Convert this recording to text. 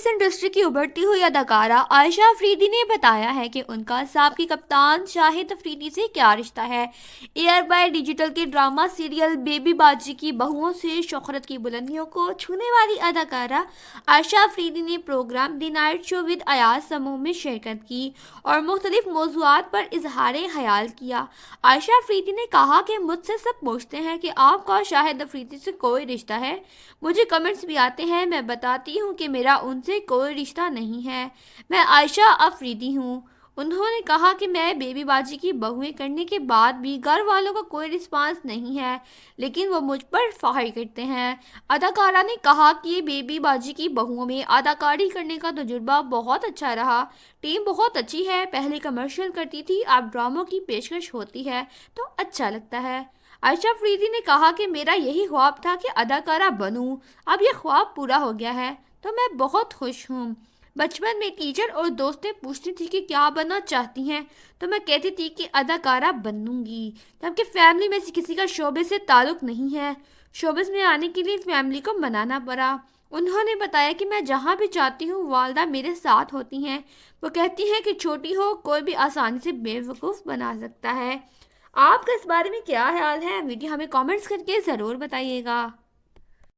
اس industry کی ابھرتی ہوئی اداکارہ عائشہ افریدی نے بتایا ہے کہ ان کا سابقی کپتان شاہد افریدی سے کیا رشتہ ہے۔ ایئر بائی ڈیجیٹل کے ڈرامہ سیریل بیبی باجی کی بہوؤں سے شہرت کی بلندیوں کو چھونے والی اداکارہ عائشہ افریدی نے programme the night show with Ayaz Samoo میں شرکت کی اور مختلف موضوعات پر اظہار خیال کیا۔ عائشہ افریدی نے کہا کہ مجھ سے سب پوچھتے ہیں کہ آپ کا شاہد افریدی سے کوئی رشتہ ہے۔ مجھے کمنٹس بھی آتے ہیں، میں بتاتی ہوں کہ میرا ان سے کوئی رشتہ نہیں ہے، میں عائشہ افریدی ہوں۔ انہوں نے کہا کہ میں بیبی باجی کی بہویں کرنے کے بعد بھی گھر والوں کا کوئی رسپانس نہیں ہے، لیکن وہ مجھ پر فخر کرتے ہیں۔ اداکارہ نے کہا کہ بیبی باجی کی بہوؤں میں اداکاری کرنے کا تجربہ بہت اچھا رہا، ٹیم بہت اچھی ہے، پہلے کمرشل کرتی تھی، اب ڈراموں کی پیشکش ہوتی ہے تو اچھا لگتا ہے۔ عائشہ افریدی نے کہا کہ میرا یہی خواب تھا کہ اداکارہ بنوں، اب یہ خواب پورا ہو گیا ہے تو میں بہت خوش ہوں۔ بچپن میں ٹیچر اور دوستیں پوچھتی تھی کہ کیا بننا چاہتی ہیں تو میں کہتی تھی کہ اداکارہ بنوں گی، جبکہ فیملی میں سے کسی کا شعبے سے تعلق نہیں ہے۔ شوبز میں آنے کے لیے فیملی کو منانا پڑا۔ انہوں نے بتایا کہ میں جہاں بھی جاتی ہوں والدہ میرے ساتھ ہوتی ہیں، وہ کہتی ہیں کہ چھوٹی ہو کوئی بھی آسانی سے بے وقوف بنا سکتا ہے۔ آپ کا اس بارے میں کیا خیال ہے؟ ویڈیو ہمیں کامنٹس کر کے ضرور بتائیے گا۔